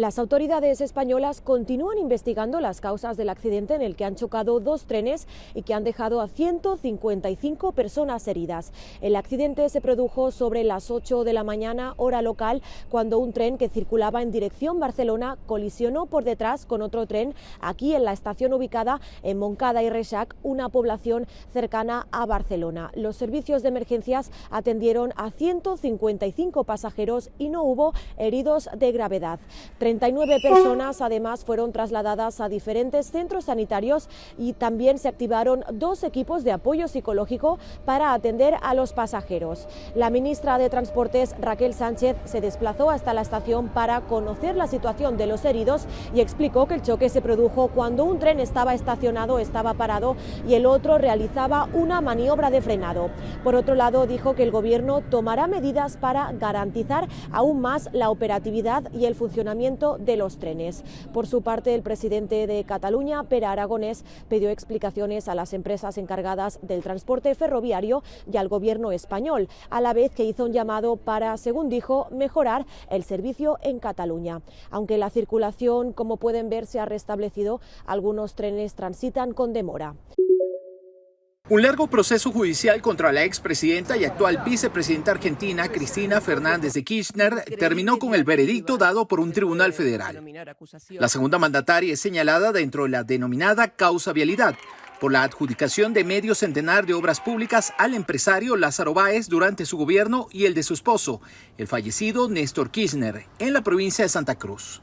Las autoridades españolas continúan investigando las causas del accidente en el que han chocado dos trenes y que han dejado a 155 personas heridas. El accidente se produjo sobre las 8 de la mañana, hora local, cuando un tren que circulaba en dirección Barcelona colisionó por detrás con otro tren aquí en la estación ubicada en Montcada y Reixac, una población cercana a Barcelona. Los servicios de emergencias atendieron a 155 pasajeros y no hubo heridos de gravedad. 39 personas además fueron trasladadas a diferentes centros sanitarios y también se activaron dos equipos de apoyo psicológico para atender a los pasajeros. La ministra de Transportes, Raquel Sánchez, se desplazó hasta la estación para conocer la situación de los heridos y explicó que el choque se produjo cuando un tren estaba estacionado, estaba parado y el otro realizaba una maniobra de frenado. Por otro lado, dijo que el gobierno tomará medidas para garantizar aún más la operatividad y el funcionamiento de los trenes. Por su parte, el presidente de Cataluña, Pere Aragonès, pidió explicaciones a las empresas encargadas del transporte ferroviario y al gobierno español, a la vez que hizo un llamado para, según dijo, mejorar el servicio en Cataluña. Aunque la circulación, como pueden ver, se ha restablecido, algunos trenes transitan con demora. Un largo proceso judicial contra la expresidenta y actual vicepresidenta argentina, Cristina Fernández de Kirchner, terminó con el veredicto dado por un tribunal federal. La segunda mandataria es señalada dentro de la denominada causa vialidad por la adjudicación de medio centenar de obras públicas al empresario Lázaro Báez durante su gobierno y el de su esposo, el fallecido Néstor Kirchner, en la provincia de Santa Cruz.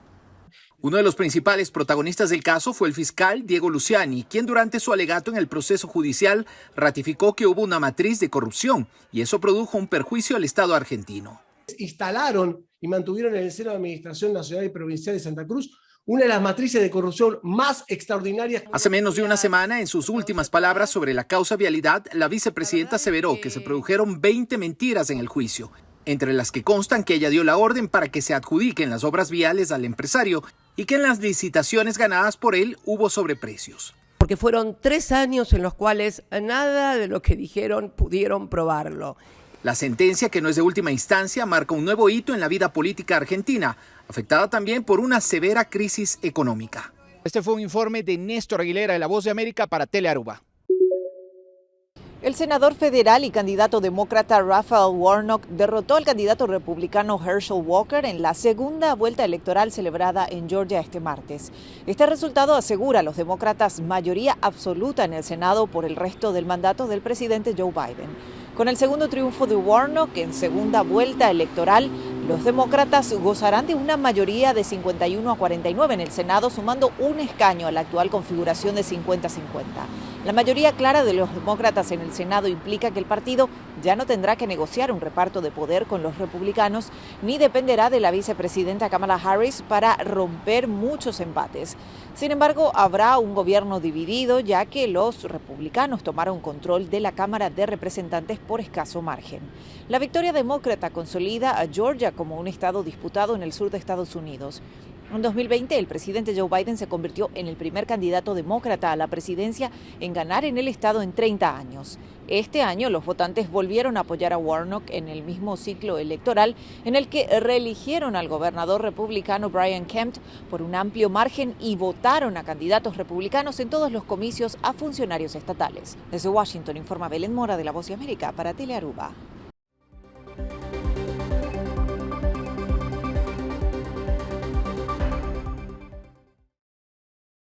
Uno de los principales protagonistas del caso fue el fiscal Diego Luciani, quien durante su alegato en el proceso judicial ratificó que hubo una matriz de corrupción y eso produjo un perjuicio al Estado argentino. Instalaron y mantuvieron en el seno de Administración Nacional y Provincial de Santa Cruz una de las matrices de corrupción más extraordinarias. Hace menos de una semana, en sus últimas palabras sobre la causa vialidad, la vicepresidenta aseveró que se produjeron 20 mentiras en el juicio, entre las que constan que ella dio la orden para que se adjudiquen las obras viales al empresario y que en las licitaciones ganadas por él hubo sobreprecios. Porque fueron 3 años en los cuales nada de lo que dijeron pudieron probarlo. La sentencia, que no es de última instancia, marca un nuevo hito en la vida política argentina, afectada también por una severa crisis económica. Este fue un informe de Néstor Aguilera de La Voz de América para Telearuba. El senador federal y candidato demócrata Raphael Warnock derrotó al candidato republicano Herschel Walker en la segunda vuelta electoral celebrada en Georgia este martes. Este resultado asegura a los demócratas mayoría absoluta en el Senado por el resto del mandato del presidente Joe Biden. Con el segundo triunfo de Warnock en segunda vuelta electoral, los demócratas gozarán de una mayoría de 51 a 49 en el Senado, sumando un escaño a la actual configuración de 50-50. La mayoría clara de los demócratas en el Senado implica que el partido ya no tendrá que negociar un reparto de poder con los republicanos, ni dependerá de la vicepresidenta Kamala Harris para romper muchos empates. Sin embargo, habrá un gobierno dividido, ya que los republicanos tomaron control de la Cámara de Representantes por escaso margen. La victoria demócrata consolida a Georgia como un estado disputado en el sur de Estados Unidos. En 2020, el presidente Joe Biden se convirtió en el primer candidato demócrata a la presidencia en ganar en el estado en 30 años. Este año, los votantes volvieron a apoyar a Warnock en el mismo ciclo electoral en el que reeligieron al gobernador republicano Brian Kemp por un amplio margen y votaron a candidatos republicanos en todos los comicios a funcionarios estatales. Desde Washington informa Belén Mora de La Voz de América para Telearuba.